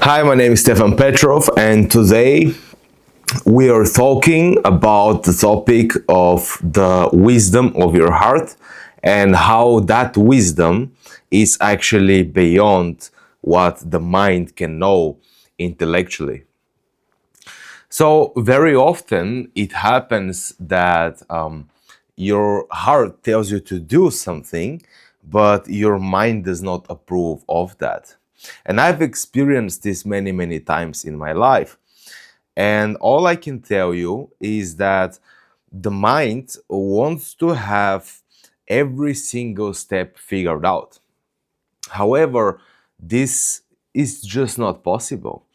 Hi, my name is Stefan Petrov, and today we are talking about the topic of the wisdom of your heart and how that wisdom is actually beyond what the mind can know intellectually. So, very often it happens that your heart tells you to do something, but your mind does not approve of that. And I've experienced this many, many times in my life. And all I can tell you is that the mind wants to have every single step figured out. However, this is just not possible.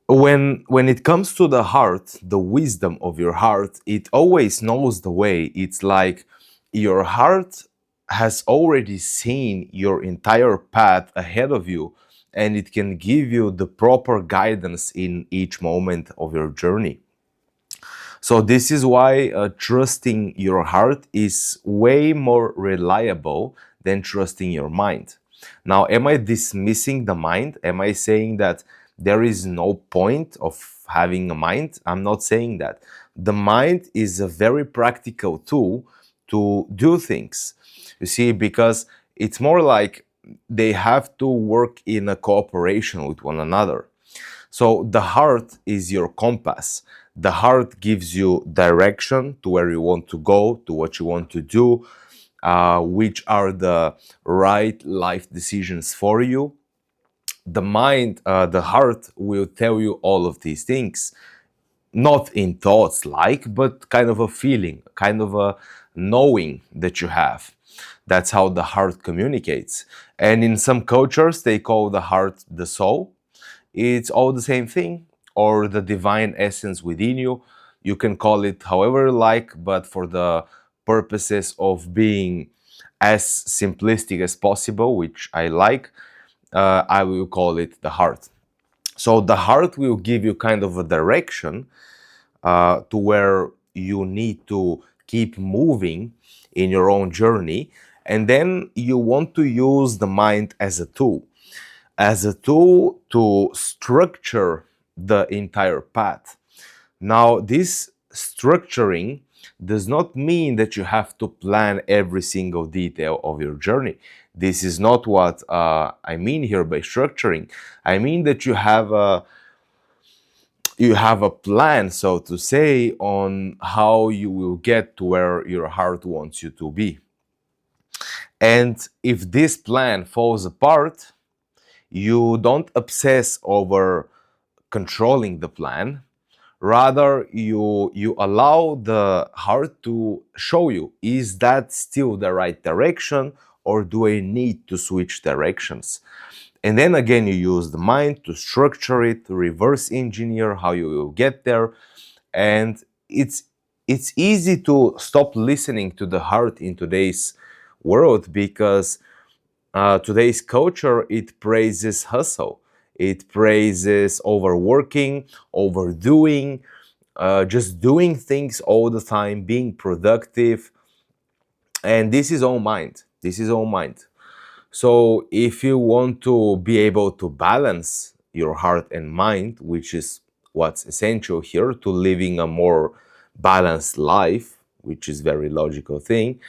When it comes to the heart, the wisdom of your heart, it always knows the way. It's like your heart has already seen your entire path ahead of you, and it can give you the proper guidance in each moment of your journey. So this is why trusting your heart is way more reliable than trusting your mind. Now, am I dismissing the mind? Am I saying that there is no point of having a mind? I'm not saying that. The mind is a very practical tool to do things. You see, because it's more like they have to work in a cooperation with one another. So the heart is your compass. The heart gives you direction to where you want to go, to what you want to do, which are the right life decisions for you. The mind, the heart will tell you all of these things, not in thoughts like, but kind of a feeling, kind of a knowing that you have. That's how the heart communicates. And in some cultures, they call the heart the soul. It's all the same thing, or the divine essence within you. You can call it however you like, but for the purposes of being as simplistic as possible, which I like, I will call it the heart. So the heart will give you kind of a direction to where you need to keep moving in your own journey. And then you want to use the mind as a tool to structure the entire path. Now, this structuring does not mean that you have to plan every single detail of your journey. This is not what I mean here by structuring. I mean that you have a plan, so to say, on how you will get to where your heart wants you to be. And if this plan falls apart, you don't obsess over controlling the plan. Rather, you allow the heart to show you, is that still the right direction, or do I need to switch directions? And then again, you use the mind to structure it, to reverse engineer how you will get there. And it's easy to stop listening to the heart in today's world, because today's culture, it praises hustle, it praises overworking, overdoing, just doing things all the time, being productive. And this is all mind. This is all mind. So if you want to be able to balance your heart and mind, which is what's essential here to living a more balanced life, which is very logical thing,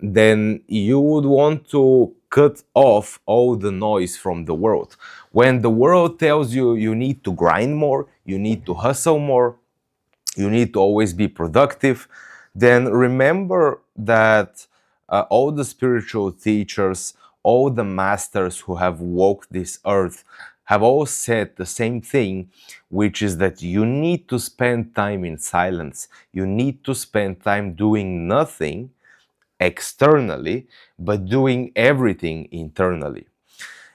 then you would want to cut off all the noise from the world. When the world tells you you need to grind more, you need to hustle more, you need to always be productive, then remember that all the spiritual teachers, all the masters who have walked this earth have all said the same thing, which is that you need to spend time in silence. You need to spend time doing nothing externally, but doing everything internally.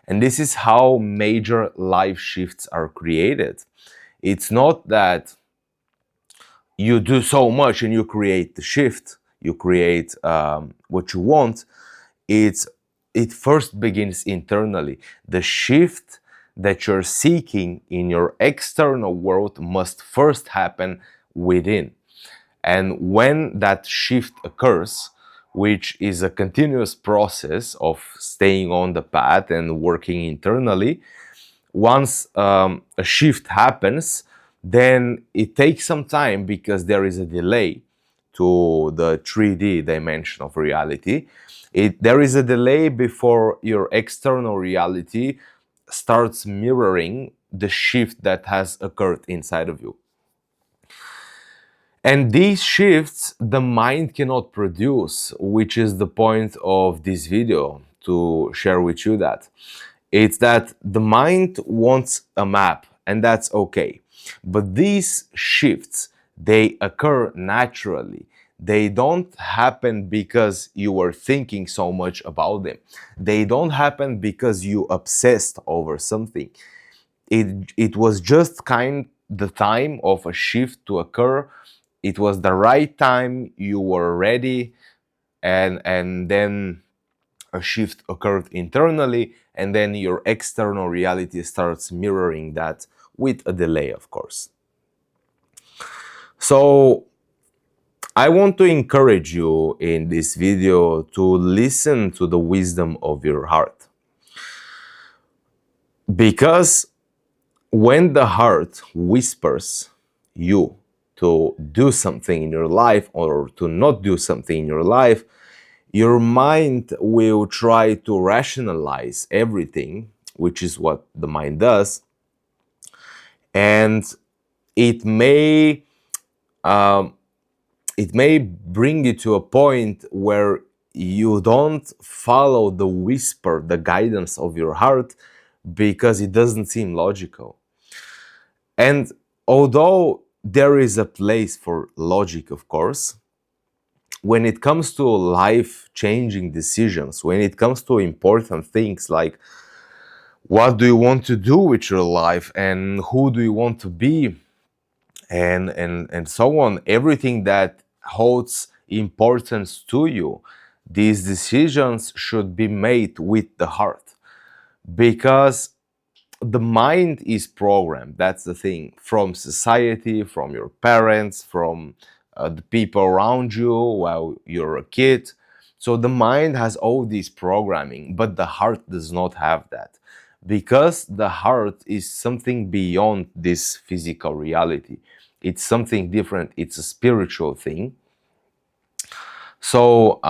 And this is how major life shifts are created. It's not that you do so much and you create the shift, you create what you want. It first begins internally. The shift that you're seeking in your external world must first happen within. And when that shift occurs, which is a continuous process of staying on the path and working internally. Once a shift happens, then it takes some time because there is a delay to the 3D dimension of reality. There is a delay before your external reality starts mirroring the shift that has occurred inside of you. And these shifts the mind cannot produce, which is the point of this video, to share with you that. It's that the mind wants a map, and that's okay. But these shifts, they occur naturally. They don't happen because you were thinking so much about them. They don't happen because you obsessed over something. It was just kind the time of a shift to occur. It was the right time, you were ready, and then a shift occurred internally, and then your external reality starts mirroring that with a delay, of course. So I want to encourage you in this video to listen to the wisdom of your heart, because when the heart whispers you to do something in your life or to not do something in your life, your mind will try to rationalize everything, which is what the mind does, and it may um, it may bring you to a point where you don't follow the whisper, the guidance of your heart, because it doesn't seem logical. And although there is a place for logic, of course, when it comes to life-changing decisions, when it comes to important things like what do you want to do with your life and who do you want to be, and so on, everything that holds importance to you, these decisions should be made with the heart, because the mind is programmed. That's the thing, from society, from your parents, from the people around you while you're a kid. So the mind has all this programming, but the heart does not have that, because the heart is something beyond this physical reality. It's something different. It's a spiritual thing. So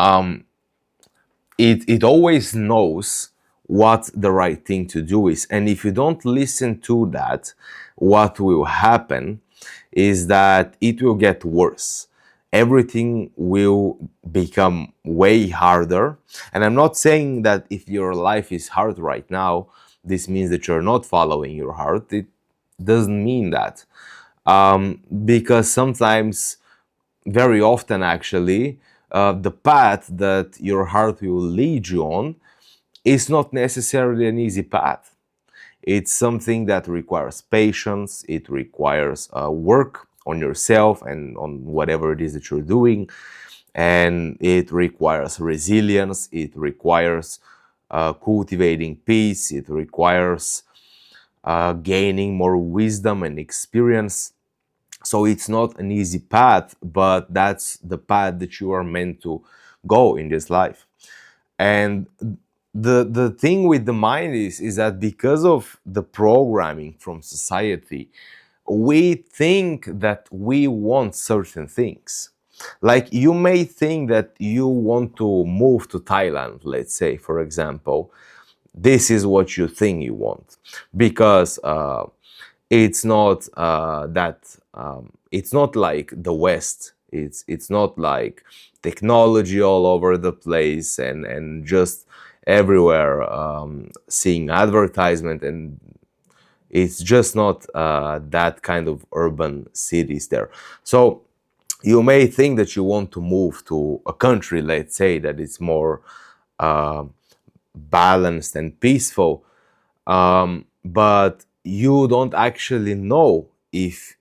it always knows what the right thing to do is. And if you don't listen to that, what will happen is that it will get worse. Everything will become way harder. And I'm not saying that if your life is hard right now, this means that you're not following your heart. It doesn't mean that. Because sometimes, very often actually, the path that your heart will lead you on is not necessarily an easy path. It's something that requires patience, it requires work on yourself and on whatever it is that you're doing, and it requires resilience, it requires cultivating peace, it requires gaining more wisdom and experience. So it's not an easy path, but that's the path that you are meant to go in this life. And the thing with the mind is that because of the programming from society, we think that we want certain things. Like, you may think that you want to move to Thailand, let's say, for example. This is what you think you want, because it's not it's not like the West. It's not like technology all over the place and just everywhere seeing advertisement, and it's just not that kind of urban cities there. So you may think that you want to move to a country, let's say, that is more uh, balanced and peaceful, but you don't actually know if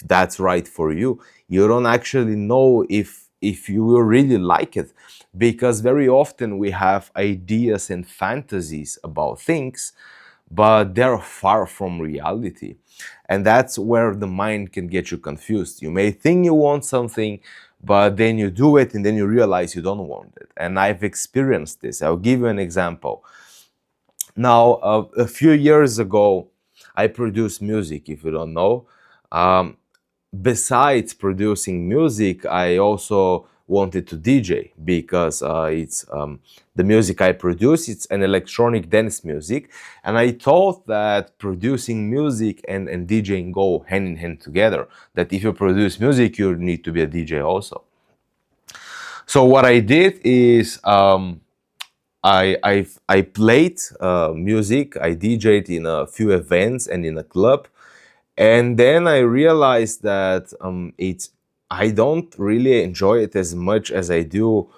that's right for you. You don't actually know if you will really like it, because very often we have ideas and fantasies about things, but they're far from reality. And that's where the mind can get you confused. You may think you want something, but then you do it and then you realize you don't want it. And I've experienced this. I'll give you an example. Now, a few years ago, I produced music, if you don't know. Um, Besides producing music, I also wanted to DJ because it's the music I produce. It's an electronic dance music, and I thought that producing music and DJing go hand in hand together. That if you produce music, you need to be a DJ also. So what I did is I played music. I DJed in a few events and in a club, and then I realized that it's I don't really enjoy it as much as I do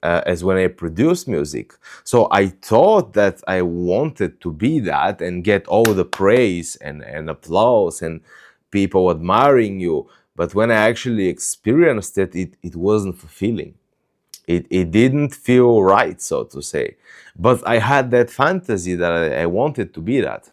as when I produce music. So I thought that I wanted to be that and get all the praise and applause and people admiring you. But when I actually experienced it, it wasn't fulfilling. It didn't feel right, so to say. But I had that fantasy that I wanted to be that.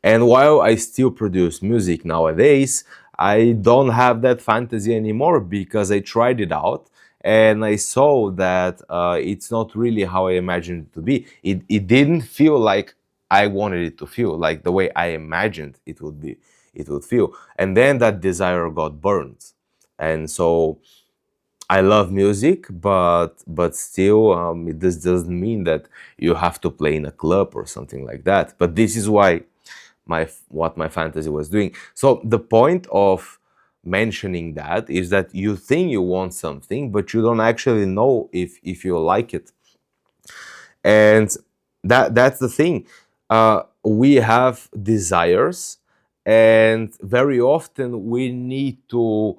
And while I still produce music nowadays, I don't have that fantasy anymore because I tried it out and I saw that it's not really how I imagined it to be. It didn't feel like I wanted it to feel, like the way I imagined it would be, it would feel. And then that desire got burned. And so I love music, but still, this doesn't mean that you have to play in a club or something like that. But this is why what my fantasy was doing. So the point of mentioning that is that you think you want something, but you don't actually know if you like it. And that's the thing. We have desires, and very often we need to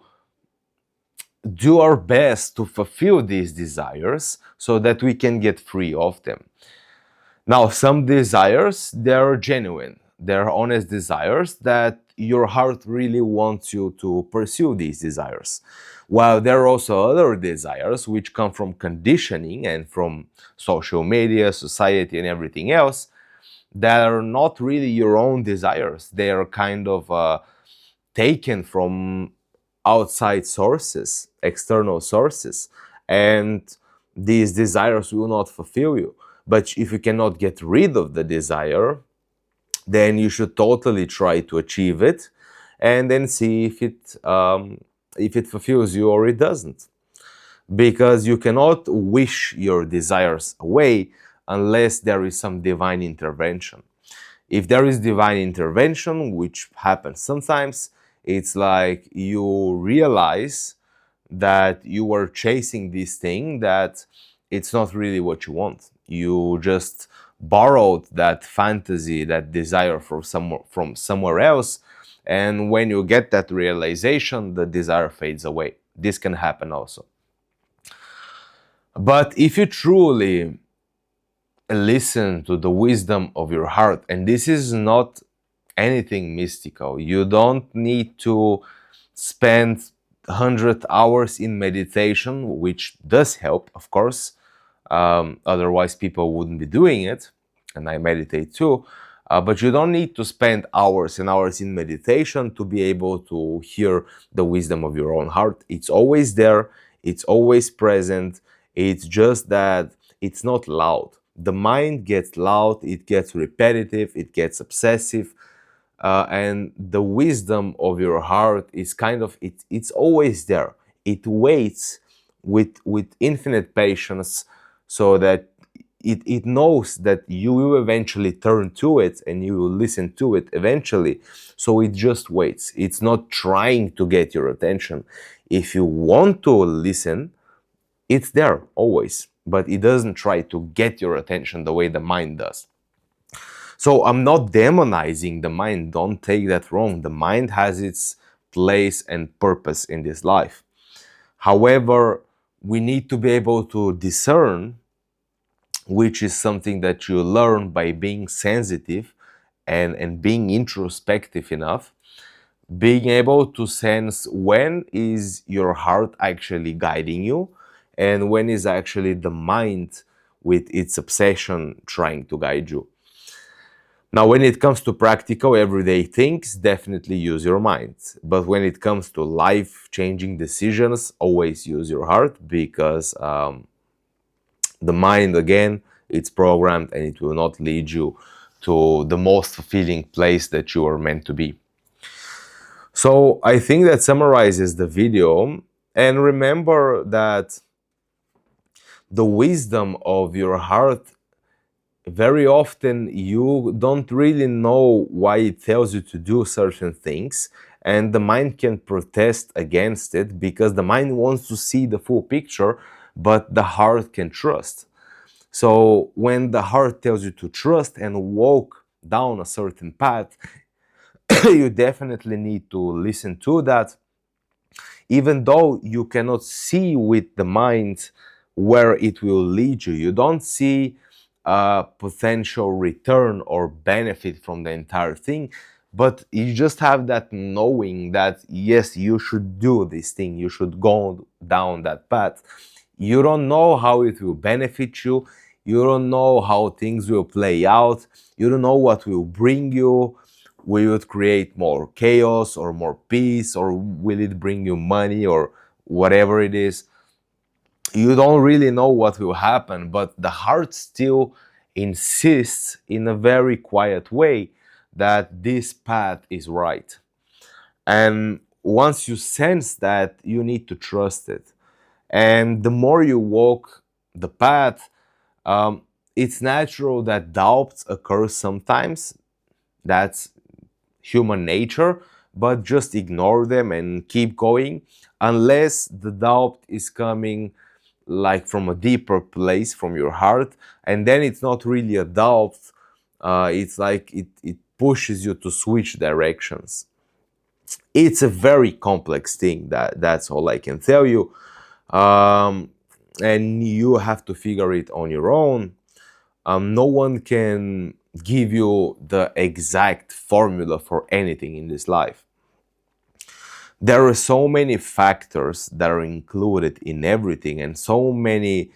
do our best to fulfill these desires so that we can get free of them. Now, some desires, they're genuine. They're honest desires that your heart really wants you to pursue these desires. While there are also other desires which come from conditioning and from social media, society, and everything else that are not really your own desires. They are kind of taken from outside sources, external sources, and these desires will not fulfill you. But if you cannot get rid of the desire, then you should totally try to achieve it, and then see if it fulfills you or it doesn't. Because you cannot wish your desires away unless there is some divine intervention. If there is divine intervention, which happens sometimes, it's like you realize that you were chasing this thing that it's not really what you want. You just borrowed that fantasy, that desire from somewhere else, and when you get that realization, the desire fades away. This can happen also. But if you truly listen to the wisdom of your heart, and this is not anything mystical, you don't need to spend 100 hours in meditation, which does help, of course. Otherwise, people wouldn't be doing it, and I meditate too. But you don't need to spend hours and hours in meditation to be able to hear the wisdom of your own heart. It's always there, it's always present. It's just that it's not loud. The mind gets loud, it gets repetitive, it gets obsessive, and the wisdom of your heart is kind of it's always there. It waits with infinite patience, so that it knows that you will eventually turn to it and you will listen to it eventually. So it just waits. It's not trying to get your attention. If you want to listen, it's there always, but it doesn't try to get your attention the way the mind does. So I'm not demonizing the mind, don't take that wrong. The mind has its place and purpose in this life. However, we need to be able to discern, which is something that you learn by being sensitive and being introspective enough, being able to sense when is your heart actually guiding you and when is actually the mind with its obsession trying to guide you. Now, when it comes to practical everyday things, definitely use your mind. But when it comes to life-changing decisions, always use your heart, because the mind, again, it's programmed and it will not lead you to the most fulfilling place that you are meant to be. So I think that summarizes the video. And remember that the wisdom of your heart, very often you don't really know why it tells you to do certain things, and the mind can protest against it because the mind wants to see the full picture, but the heart can trust. So when the heart tells you to trust and walk down a certain path, you definitely need to listen to that, even though you cannot see with the mind where it will lead you. You don't see a potential return or benefit from the entire thing, but you just have that knowing that yes, you should do this thing, you should go down that path. You don't know how it will benefit you, you don't know how things will play out, you don't know what will bring you. Will it create more chaos or more peace, or will it bring you money or whatever it is? You don't really know what will happen, but the heart still insists in a very quiet way that this path is right. And once you sense that, you need to trust it. And the more you walk the path, it's natural that doubts occur sometimes. That's human nature, but just ignore them and keep going, unless the doubt is coming like from a deeper place, from your heart, and then it's not really a doubt. It's like it pushes you to switch directions. It's a very complex thing. That's all I can tell you. And you have to figure it on your own. No one can give you the exact formula for anything in this life. There are so many factors that are included in everything, and so many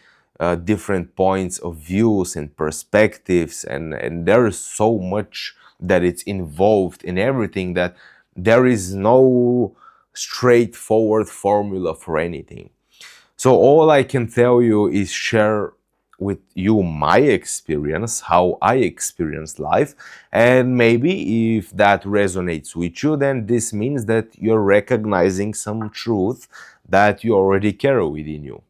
different points of views and perspectives, and there is so much that it's involved in everything, that there is no straightforward formula for anything. So all I can tell you is share with you my experience, how I experience life. And maybe if that resonates with you, then this means that you're recognizing some truth that you already carry within you.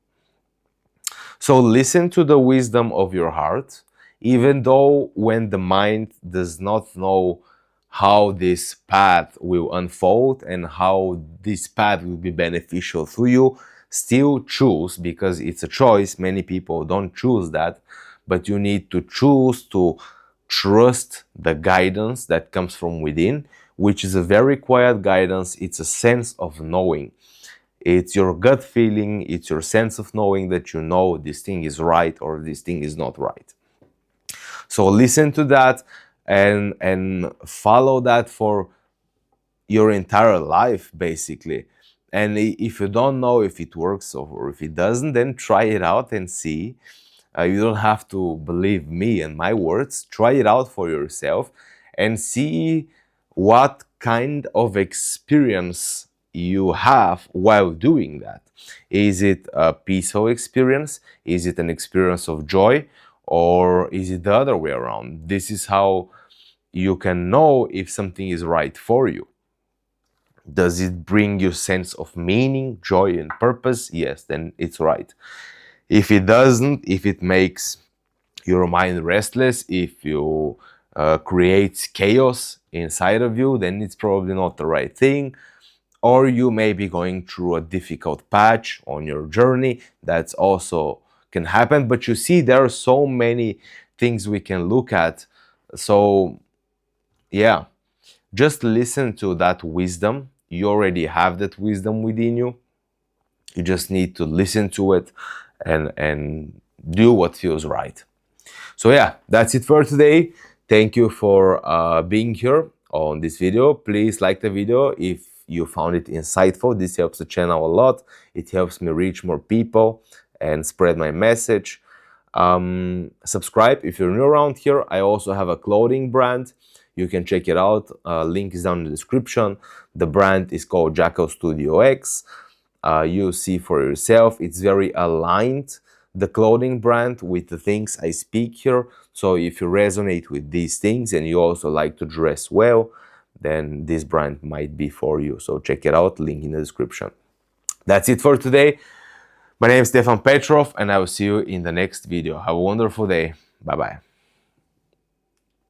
So listen to the wisdom of your heart, even though when the mind does not know how this path will unfold and how this path will be beneficial to you, still choose, because it's a choice. Many people don't choose that, but you need to choose to trust the guidance that comes from within, which is a very quiet guidance. It's a sense of knowing. It's your gut feeling, it's your sense of knowing that you know this thing is right or this thing is not right. So listen to that and follow that for your entire life, basically. And if you don't know if it works or if it doesn't, then try it out and see. You don't have to believe me and my words. Try it out for yourself and see what kind of experience you have while doing that. Is it a peaceful experience? Is it an experience of joy? Or is it the other way around? This is how you can know if something is right for you. Does it bring you sense of meaning, joy, and purpose? Yes, then it's right. If it doesn't, if it makes your mind restless, if you creates chaos inside of you, then it's probably not the right thing. Or you may be going through a difficult patch on your journey. That's also can happen. But you see, there are so many things we can look at. So yeah, just listen to that wisdom. You already have that wisdom within you. You just need to listen to it and do what feels right. So yeah, that's it for today. Thank you for being here on this video. Please like the video if you found it insightful. This helps the channel a lot. It helps me reach more people and spread my message. Subscribe if you're new around here. I also have a clothing brand. You can check it out. Link is down in the description. The brand is called Jackal Studio X. You see for yourself, it's very aligned, the clothing brand, with the things I speak here. So if you resonate with these things and you also like to dress well, then this brand might be for you. So check it out, link in the description. That's it for today. My name is Stefan Petrov, and I will see you in the next video. Have a wonderful day. Bye bye.